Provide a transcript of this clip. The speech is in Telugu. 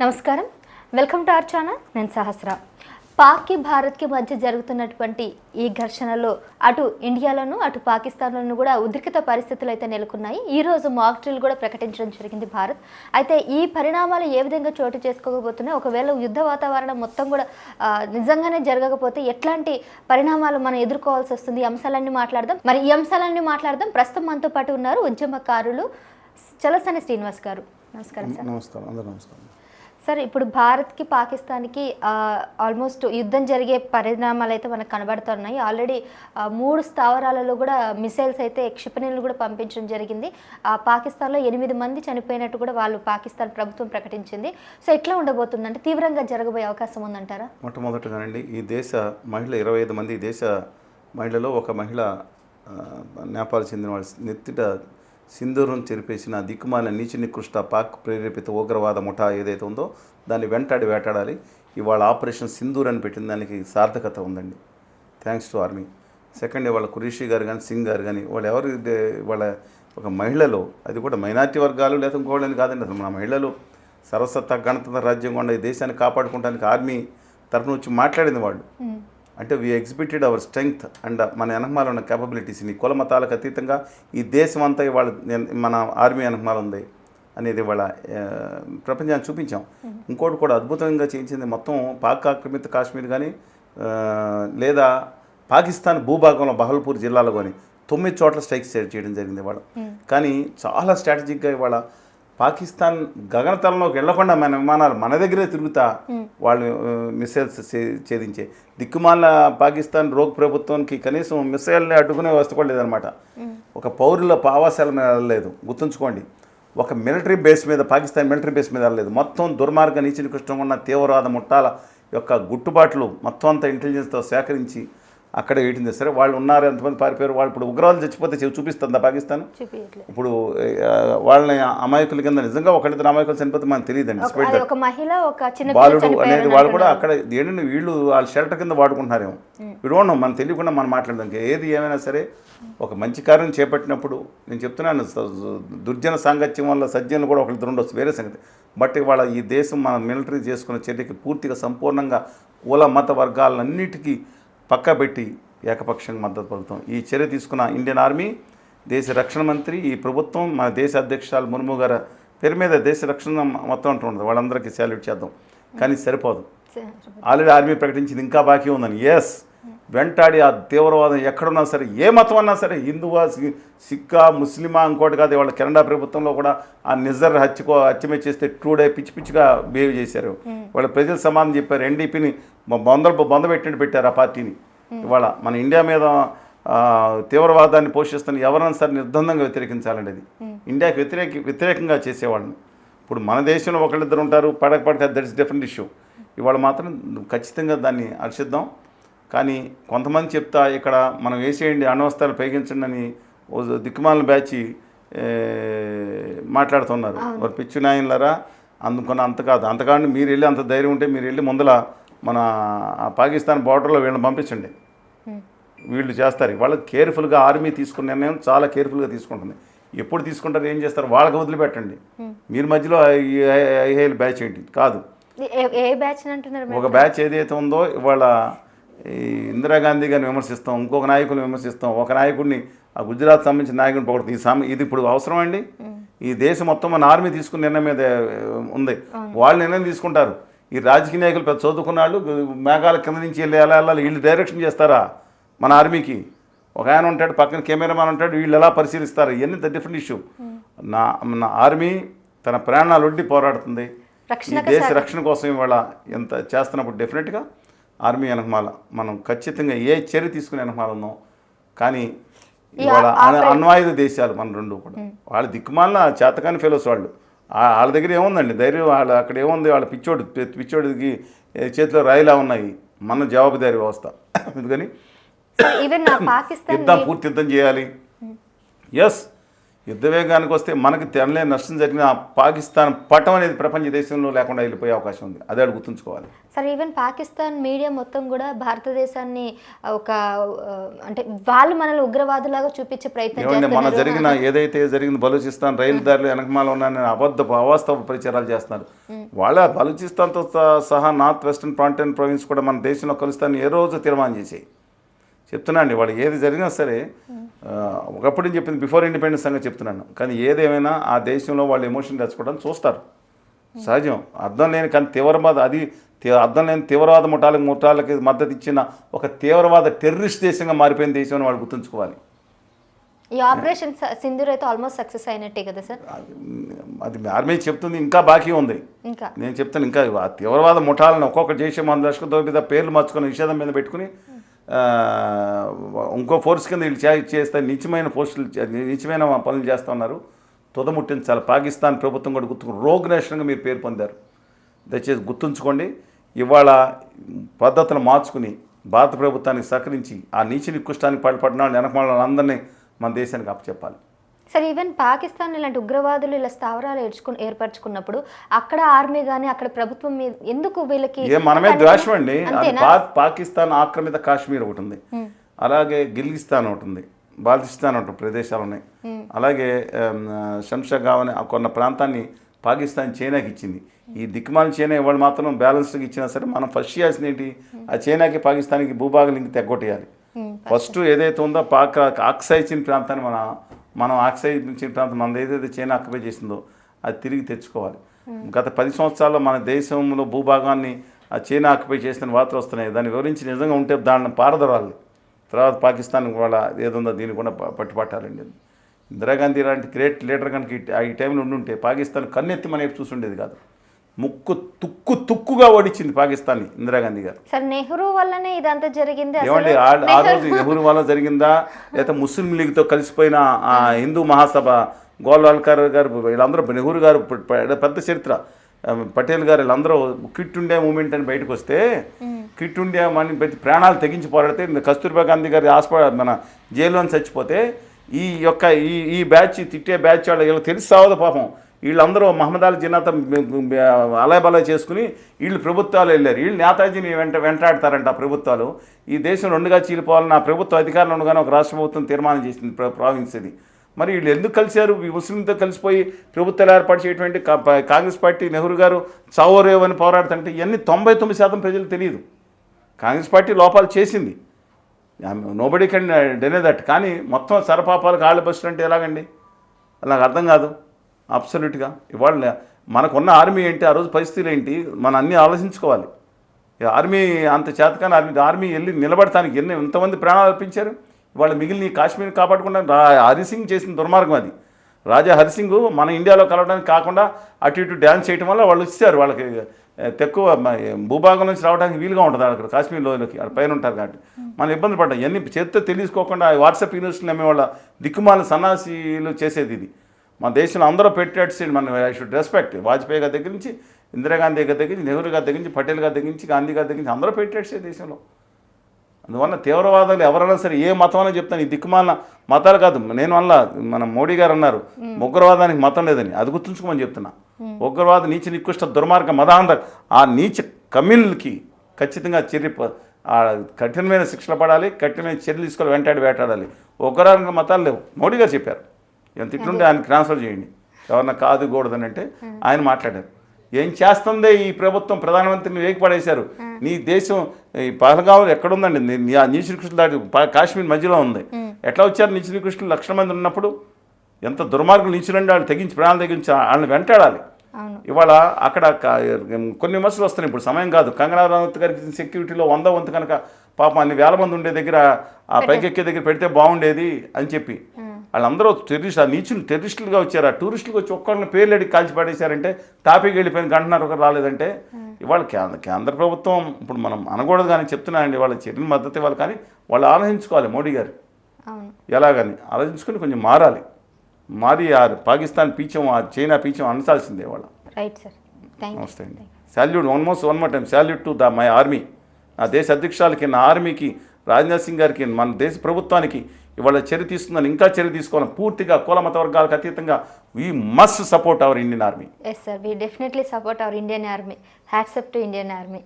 నమస్కారం, వెల్కమ్ టు అవర్ ఛానల్. నేను సహస్ర. పాక్కి భారత్కి మధ్య జరుగుతున్నటువంటి ఈ ఘర్షణలో అటు ఇండియాలోను అటు పాకిస్తాన్లోనూ కూడా ఉద్రిక్త పరిస్థితులు అయితే నెలకొన్నాయి. ఈరోజు మాక్ డ్రిల్ కూడా ప్రకటించడం జరిగింది భారత్. అయితే ఈ పరిణామాలు ఏ విధంగా చోటు చేసుకోకపోతున్నాయి, ఒకవేళ యుద్ధ వాతావరణం మొత్తం కూడా నిజంగానే జరగకపోతే ఎట్లాంటి పరిణామాలు మనం ఎదుర్కోవాల్సి వస్తుంది, ఈ అంశాలన్నీ మాట్లాడదాం. మరి ఈ అంశాలన్నీ మాట్లాడదాం. ప్రస్తుతం మనతో పాటు ఉన్నారు ఉద్యమకారులు చలసాని శ్రీనివాస్ గారు. నమస్కారం సార్. నమస్కారం, అందరూ నమస్కారం సార్. ఇప్పుడు భారత్కి పాకిస్తాన్కి ఆల్మోస్ట్ యుద్ధం జరిగే పరిణామాలు అయితే మనకు కనబడుతున్నాయి. ఆల్రెడీ 3 స్థావరాలలో కూడా మిసైల్స్ అయితే క్షిపణులు కూడా పంపించడం జరిగింది. పాకిస్తాన్లో 8 మంది చనిపోయినట్టు కూడా పాకిస్తాన్ ప్రభుత్వం ప్రకటించింది. సో ఎట్లా ఉండబోతుందంటే తీవ్రంగా జరగబోయే అవకాశం ఉందంటారా? మొట్టమొదటిగానండి, ఈ దేశ మహిళ 25 మంది దేశ మహిళలో ఒక మహిళ నేపాల్ చెందిన వాళ్ళ నెత్తిట సింధూరం చెరిపేసిన దిక్కుమాలిన నీచ నికృష్ట పాక్ ప్రేరేపిత ఉగ్రవాద ముఠా ఏదైతే ఉందో దాన్ని వెంటాడి వేటాడాలి. ఇవాళ ఆపరేషన్ సింధూర్ అని పెట్టిన దానికి సార్థకత ఉందండి. Thanks to army. సెకండ్, వాళ్ళ కురేషి గారు కానీ సింగ్ గారు కానీ వాళ్ళు ఎవరు వాళ్ళ ఒక మహిళలో, అది కూడా మైనార్టీ వర్గాలు లేదా ఇంకోళ్ళని కాదండి, అసలు మన మహిళలు సర్వసత్తా గణతంత్ర రాజ్యం కూడా ఈ దేశాన్ని కాపాడుకోవడానికి ఆర్మీ తరఫున వచ్చి మాట్లాడింది వాళ్ళు. అంటే we exhibited hour strength and మన వెనకమాల ఉన్న కేపబిలిటీస్ని కుల మతాలకు అతీతంగా ఈ దేశం అంతా ఇవాళ మన ఆర్మీ వెనకమాల ఉంది అనేది ఇవాళ ప్రపంచాన్ని చూపించాం. ఇంకోటి కూడా అద్భుతంగా చేయించింది, మొత్తం పాక్ ఆక్రమిత కాశ్మీర్ కానీ లేదా పాకిస్తాన్ భూభాగంలో బహల్పూర్ జిల్లాలో కానీ 9 చోట్ల స్ట్రైక్స్ చేయడం జరిగింది ఇవాళ. కానీ చాలా స్ట్రాటజిక్గా ఇవాళ పాకిస్తాన్ గగనతలంలోకి వెళ్లకుండా మన విమానాలు మన దగ్గరే తిరుగుతా వాళ్ళు మిసైల్స్ ఛేదించే దిక్కుమాల పాకిస్తాన్ రోగ్ ప్రభుత్వానికి కనీసం మిసైల్ని అడ్డుకునే వస్తుకోలేదన్నమాట. ఒక పౌరుల ఆవాసాల మీద వెళ్ళలేదు, గుర్తుంచుకోండి. ఒక మిలిటరీ బేస్ మీద, పాకిస్తాన్ మిలిటరీ బేస్ మీద వెళ్ళలేదు. మొత్తం దుర్మార్గ నీచ నికృష్టంగా ఉన్న తీవ్రవాద ముఠాల యొక్క గుట్టుబాట్లు మొత్తం అంతా ఇంటెలిజెన్స్తో సేకరించి అక్కడే వేయటింది. సరే, వాళ్ళు ఉన్నారు, ఎంతమంది పారిపోయారు, వాళ్ళు ఇప్పుడు ఉగ్రవాదులు చచ్చిపోతే చూపిస్తుందా పాకిస్తాన్? ఇప్పుడు వాళ్ళని అమాయకుల కింద నిజంగా ఒకళ్ళిద్దరు అమాయకులు చనిపోతే మనకు తెలియదండి. బాలుడు అనేది వాళ్ళు కూడా అక్కడ ఏంటంటే వీళ్ళు వాళ్ళ షెల్టర్ కింద వాడుకుంటున్నారేమో, విడవడం మనం తెలియకుండా మనం మాట్లాడదాం. ఏది ఏమైనా సరే ఒక మంచి కార్యం చేపట్టినప్పుడు నేను చెప్తున్నాను, దుర్జన సాంగత్యం వల్ల సజ్జనులు కూడా ఒకళ్ళిద్దరు ఉండొచ్చు, వేరే సంగతి. బట్ ఇవాళ ఈ దేశం మన మిలిటరీ చేసుకున్న చర్యకి పూర్తిగా సంపూర్ణంగా కుల మత వర్గాలన్నిటికీ పక్కా పెట్టి ఏకపక్షంగా మద్దతు పలుకుతాం. ఈ చర్య తీసుకున్న ఇండియన్ ఆర్మీ, దేశ రక్షణ మంత్రి, ఈ ప్రభుత్వం, మన దేశ అధ్యక్షురాలు ముర్ము గారి పేరు మీద దేశ రక్షణ మొత్తం అంటుండదు, వాళ్ళందరికీ సాల్యూట్ చేద్దాం. కానీ సరిపోదు. ఆల్రెడీ ఆర్మీ ప్రకటించింది ఇంకా బాకీ ఉందని. ఎస్, వెంటాడి ఆ తీవ్రవాదం ఎక్కడున్నా సరే, ఏ మతం అన్నా సరే, హిందువా సిక్కా ముస్లిమా ఇంకోటి కాదు. వాళ్ళ కెనడా ప్రభుత్వంలో కూడా ఆ నిజర్ హత్యమే చేస్తే టూడే పిచ్చి పిచ్చిగా బిహేవ్ చేశారు. వాళ్ళ ప్రజలు సమాధానం చెప్పారు. ఎన్డీపీని బొందబెట్టినట్టు పెట్టారు ఆ పార్టీని. ఇవాళ మన ఇండియా మీద తీవ్రవాదాన్ని పోషిస్తున్న ఎవరైనా సరే నిర్బంధంగా వ్యతిరేకించాలండి. అది ఇండియాకి వ్యతిరేకంగా చేసేవాళ్ళని. ఇప్పుడు మన దేశంలో ఒకళ్ళిద్దరు ఉంటారు, పడక దట్ ఇస్ డిఫరెంట్ ఇష్యూ. ఇవాళ మాత్రం ఖచ్చితంగా దాన్ని హర్షిద్దాం. కానీ కొంతమంది చెప్తా ఇక్కడ మనం వేసేయండి, అణ్వస్త్రాలు పైగించండి అని దిక్కుమాలను బ్యాచి మాట్లాడుతున్నారు. మరి పిచ్చి నాయనలరా, అందుకని అంతకాని మీరు వెళ్ళి అంత ధైర్యం ఉంటే మీరు వెళ్ళి ముందల మన పాకిస్తాన్ బార్డర్లో వీళ్ళని పంపించండి, వీళ్ళు చేస్తారు. వాళ్ళు కేర్ఫుల్గా ఆర్మీ తీసుకున్న నిర్ణయం చాలా కేర్ఫుల్గా తీసుకుంటుంది. ఎప్పుడు తీసుకుంటారు, ఏం చేస్తారు వాళ్ళకి వదిలిపెట్టండి. మీరు మధ్యలో ఐహేల్ బ్యాచ్ ఏంటి కాదు. ఒక బ్యాచ్ ఏదైతే ఉందో ఇవాళ ఇందిరాగాంధీ గారిని విమర్శిస్తాం, ఇంకొక నాయకుడిని విమర్శిస్తాం, ఒక నాయకుడిని ఆ గుజరాత్ సంబంధించిన నాయకుడిని పొగడుతుంది. ఇది ఇప్పుడు అవసరం అండి? ఈ దేశం మొత్తం మన ఆర్మీ తీసుకున్న నిర్ణయం మీద ఉంది. వాళ్ళు నిర్ణయం తీసుకుంటారు. ఈ రాజకీయ నాయకులు పెద్ద చదువుకున్న వాళ్ళు మేఘాల కింద నుంచి వెళ్ళి ఎలా వెళ్ళాలి వీళ్ళు డైరెక్షన్ చేస్తారా మన ఆర్మీకి? ఒక ఆయన ఉంటాడు, పక్కన కెమెరామాన్ ఉంటాడు, వీళ్ళు ఎలా పరిశీలిస్తారు? ఇవన్నీ డిఫరెంట్ ఇష్యూ. నా ఆర్మీ తన ప్రాణాలు ఒడ్డి పోరాడుతుంది ఈ దేశ రక్షణ కోసం. ఇవాళ ఎంత చేస్తున్నప్పుడు డెఫినెట్గా ఆర్మీ వెనకమాల మనం ఖచ్చితంగా ఏ చర్య తీసుకునే వెనకమాల ఉన్నాం. కానీ ఇవాళ అణ్వాయుధ దేశాలు మన రెండు కూడా వాళ్ళ దిక్కుమాలిన చేతకాని ఫెలోస్ వాళ్ళు. వాళ్ళ దగ్గర ఏముందండి ధైర్యం? వాళ్ళు అక్కడ ఏముంది? వాళ్ళ పిచ్చోడికి చేతిలో రాయిలా ఉన్నాయి. మన జవాబుదారీ వ్యవస్థ. అందుకని యుద్ధం పూర్తి యుద్ధం చేయాలి. ఎస్, యుద్ధ వేగానికి వస్తే మనకి తెనలే నష్టం జరిగిన పాకిస్తాన్ పటం అనేది ప్రపంచ దేశంలో లేకుండా వెళ్ళిపోయే అవకాశం ఉంది. అదే అడు గుర్తుంచుకోవాలి. సరే, ఈవెన్ పాకిస్తాన్ మీడియా మొత్తం కూడా భారతదేశాన్ని ఒక అంటే వాళ్ళు మనల్ని ఉగ్రవాదులాగా చూపించే ప్రయత్నం ఏమంటే మన చేస్తున్నారు. జరిగిన ఏదైతే జరిగింది బలూచిస్తాన్ రైలు దారిలో వెనకమాల ఉన్న అవాస్తవ ప్రచారాలు చేస్తున్నారు. వాళ్ళ బలూచిస్తాన్తో సహా నార్త్ వెస్టర్న్ ప్రాంటన్ ప్రావిన్స్ కూడా మన దేశంలో కలుస్తాను ఏ రోజు తీర్మానం చేసేయి చెప్తున్నా అండి. వాళ్ళు ఏది జరిగినా సరే ఒకప్పుడు నేను చెప్పింది బిఫోర్ ఇండిపెండెన్స్ సంగతి చెప్తున్నాను. కానీ ఏదేమైనా ఆ దేశంలో వాళ్ళు ఎమోషన్ తెచ్చుకోవడానికి చూస్తారు, సహజం. అర్థం లేని కానీ తీవ్రవాద అది అర్థం లేని తీవ్రవాద ముఠాలకి మద్దతు ఇచ్చిన ఒక తీవ్రవాద టెర్రరిస్ట్ దేశంగా మారిపోయిన దేశం అని వాళ్ళు గుర్తుంచుకోవాలి. ఈ ఆపరేషన్ సింధూర్ అయితే ఆల్మోస్ట్ సక్సెస్ అయినట్టే కదా సార్? అది ఆర్మీ చెప్తుంది, ఇంకా బాకీ ఉంది. ఇంకా నేను చెప్తాను, ఇంకా ఆ తీవ్రవాద ముఠాలను ఒక్కొక్క జైషే మన లష్కర్ మీద పేర్లు మార్చుకుని నిషేధం మీద పెట్టుకుని ఇంకో ఫోర్స్ కింద వీళ్ళు చేస్తే నిత్యమైన పనులు చేస్తూ ఉన్నారు. తుదముట్టించాలి. పాకిస్తాన్ ప్రభుత్వం కూడా గుర్తుకుని రోగ్ నేషన్గా మీరు పేరు పొందారు. దయచేసి గుర్తుంచుకోండి. ఇవాళ పద్ధతులు మార్చుకుని భారత ప్రభుత్వానికి సహకరించి ఆ నీచ నికృష్టానికి పాల్పడిన వెనకమాల అందరినీ మన దేశానికి అప్పచెప్పాలి. సరే, ఈవెన్ పాకిస్తాన్ ఇలాంటి ఉగ్రవాదులు ఇలా స్థావరాలు ఏర్పరచుకున్నప్పుడు అక్కడ ఆర్మీ కానీ అక్కడ ప్రభుత్వం మీద ఎందుకు వీళ్ళకి మనమే ద్వేషం అండి. పాకిస్తాన్ ఆక్రమిత కాశ్మీర్ ఒకటి ఉంది, అలాగే గిల్గిస్తాన్ ఒకటి ఉంది, బాల్టిస్తాన్ ఒకటి ప్రదేశాలు ఉన్నాయి. అలాగే శంషాగావ్ అనే కొన్న ప్రాంతాన్ని పాకిస్తాన్ చైనాకి ఇచ్చింది. ఈ దిక్కుమాల చైనా ఇవాళ మాత్రం బ్యాలెన్స్డ్గా ఇచ్చినా సరే మనం ఫస్ట్ చేయాల్సింది ఏంటి, ఆ చైనాకి పాకిస్తాన్కి భూభాగం ఇంక తెగ్గొట్టేయాలి. ఫస్ట్ ఏదైతే ఉందో ఆక్సై ఇచ్చిన ప్రాంతాన్ని మనం ఆక్సై ఇచ్చిన ప్రాంతం మనది ఏదైతే చైనా ఆక్యుపై చేసిందో అది తిరిగి తెచ్చుకోవాలి. గత 10 సంవత్సరాల్లో మన దేశంలో భూభాగాన్ని ఆ చైనా ఆక్యుపై చేసిన వార్తలు వస్తున్నాయి. దాన్ని వివరించి నిజంగా ఉంటే దాన్ని పారదరాలి. తర్వాత పాకిస్తాన్ వాళ్ళ ఏదుందో దీన్ని కూడా పట్టుపట్టాలండి. ఇందిరాగాంధీ లాంటి గ్రేట్ లీడర్ కనుక ఈ టైంలో ఉండుంటే పాకిస్తాన్ కన్నెత్తి మన వైపు చూసుండేది కాదు. ముక్కు తుక్కుగా ఓడించింది పాకిస్తాన్ని ఇందిరాగాంధీ గారు. సార్, నెహ్రూ వల్లనే ఇదంతా జరిగింది. ఏమండి ఆ రోజు నెహ్రూ వల్ల జరిగిందా లేదా ముస్లిం లీగ్తో కలిసిపోయిన ఆ హిందూ మహాసభ గోల్వాల్కర్ గారు వీళ్ళందరూ నెహ్రూ గారు పెద్ద చరిత్ర పటేల్ గారు వీళ్ళందరూ క్విట్ ఇండియా మూమెంట్ అని బయటకు వస్తే క్విట్ ఇండియా అని ప్రతి ప్రాణాలు తెగించి పోరాడితే కస్తూర్బా గాంధీ గారి మన జైల్లో చచ్చిపోతే ఈ బ్యాచ్ తిట్టే బ్యాచ్ వాళ్ళు వీళ్ళకి తెలిసి సావదు పాపం. వీళ్ళందరూ మహమ్మద్ అలీ జిన్నాత అలయబలయ చేసుకుని వీళ్ళు ప్రభుత్వాలు వెళ్ళారు. వీళ్ళు నేతాజీని వెంటాడతారంట ఆ ప్రభుత్వాలు. ఈ దేశం రెండుగా చీలిపోవాలని ఆ ప్రభుత్వ అధికారంలో ఉండగానే ఒక రాష్ట్ర ప్రభుత్వం తీర్మానం చేసింది ప్రావిన్స్ ఇది. మరి వీళ్ళు ఎందుకు కలిశారు? ఈ ముస్లింతో కలిసిపోయి ప్రభుత్వాలు ఏర్పాటు చేయటువంటి కాంగ్రెస్ పార్టీ నెహ్రూ గారు చావోరేవ్ అని పోరాడుతుంటే ఇవన్నీ 99% ప్రజలు తెలియదు. కాంగ్రెస్ పార్టీ లోపాలు చేసింది, నోబడీ కెన్ డెనే దట్. కానీ మొత్తం సరపాపాలు కాళ్ళు బస్సులు అంటే ఎలాగండి? నాకు అర్థం కాదు అబ్సల్యూట్గా. ఇవాళ మనకున్న ఆర్మీ ఏంటి, ఆ రోజు పరిస్థితులు ఏంటి, మనం అన్నీ ఆలోచించుకోవాలి. ఆర్మీ అంత చేతకాని ఆర్మీ వెళ్ళి నిలబడటానికి ఎంతమంది ప్రాణాలు అర్పించారు. ఇవాళ మిగిలిన కాశ్మీర్ కాపాడకుండా హరిసింగ్ చేసిన దుర్మార్గం అది. రాజా హరిసింగ్ మన ఇండియాలో కలవడానికి కాకుండా అటు ఇటు డ్యాన్స్ చేయడం వల్ల వాళ్ళు వచ్చారు. వాళ్ళకి తక్కువ భూభాగం నుంచి రావడానికి వీలుగా ఉంటుంది అక్కడ కాశ్మీర్లోకి, అక్కడ పైన ఉంటారు కాబట్టి మనం ఇబ్బంది పడ్డాం. ఇవన్నీ చరిత్ర తెలుసుకోకుండా వాట్సాప్ యూనివర్సిటీలు అమ్మేవాళ్ళ దిక్కుమాల సన్నాసీలు చేసేది ఇది. మన దేశంలో అందరూ పెట్టేట్స్ మన ఐ షుడ్ రెస్పెక్ట్. వాజ్పేయి గారి దగ్గర నుంచి ఇందిరాగాంధీ గారి దగ్గర నుంచి నెహ్రూ గారి దగ్గర నుంచి పటేల్ గారి దగ్గర నుంచి గాంధీ గారి దగ్గర నుంచి అందరూ పెట్టేట్సే దేశంలో. అందువల్ల తీవ్రవాదాలు ఎవరైనా సరే ఏ మతం అనే చెప్తాను. ఈ దిక్కుమాల మతాలు కాదు. నేను వల్ల మన మోడీ గారు అన్నారు ఉగ్రవాదానికి మతం లేదని, అది గుర్తుంచుకోమని చెప్తున్నా. ఉగ్రవాద నీచ నికృష్ట దుర్మార్గ మదాంధ ఆ నీచ కమ్యూన్లకి ఖచ్చితంగా కఠినమైన శిక్షలు పడాలి, కఠినమైన చర్యలు తీసుకొని వెంటాడి వేటాడాలి. ఉగ్రవాద మతాలు లేవు. మోడీ గారు చెప్పారు. ఎంత ఇట్లుంటే ఆయన ట్రాన్స్ఫర్ చేయండి, ఎవరన్నా కాదు కూడదని అంటే ఆయన మాట్లాడారు. ఏం చేస్తుందే ఈ ప్రభుత్వం? ప్రధానమంత్రిని వేగిపడేశారు. నీ దేశం ఈ పహల్గాంలో ఎక్కడుందండి? నీచ నికృష్టులు దాటి కాశ్మీర్ మధ్యలో ఉంది. ఎట్లా వచ్చారు నీచ నికృష్టులు? 1,00,000 మంది ఉన్నప్పుడు ఎంత దుర్మార్గులు నీచులండి. వాళ్ళు తెగించి ప్రాణాలు తెగించి వాళ్ళని వెంటాడాలి. ఇవాళ అక్కడ కొన్ని విమర్శలు వస్తున్నాయి. ఇప్పుడు సమయం కాదు. కంగనా రనౌత్ గారికి సెక్యూరిటీలో 100 వంతు కనుక పాపం అన్ని వేల మంది ఉండే దగ్గర ఆ పైకెక్కే దగ్గర పెడితే బాగుండేది అని చెప్పి వాళ్ళందరూ టెర్రరిస్టులుగా వచ్చారు. ఆ టూరిస్టులకు వచ్చి ఒక్కళ్ళని పేర్లు అడిగి కాల్చి పడేశారంటే టాపిక్ వెళ్ళిపోయిన గంటన్నర ఒకరు రాలేదంటే ఇవాళ కేంద్ర ప్రభుత్వం ఇప్పుడు మనం అనకూడదు కానీ చెప్తున్నానండి, వాళ్ళ చర్యలు మద్దతు ఇవ్వాలి. కానీ వాళ్ళు ఆలోచించుకోవాలి. మోడీ గారు ఎలాగని ఆలోచించుకొని కొంచెం మారి ఆ పాకిస్తాన్ పీచం ఆ చైనా పీచం అనసాల్సిందే వాళ్ళ. రైట్ సార్, నమస్తే అండి. Salute one more time salute to my army ఆ దేశ అధ్యక్షురాలకి, నా ఆర్మీకి, రాజ్నాథ్ సింగ్ గారికి, మన దేశ ప్రభుత్వానికి ఇవాళ చర్య తీసుకుందని, ఇంకా చర్య తీసుకోవాలని పూర్తిగా కుల మత వర్గాలకు అతీతంగా we must support our Indian army. Yes sir, we definitely support our Indian army. Hats up to Indian army.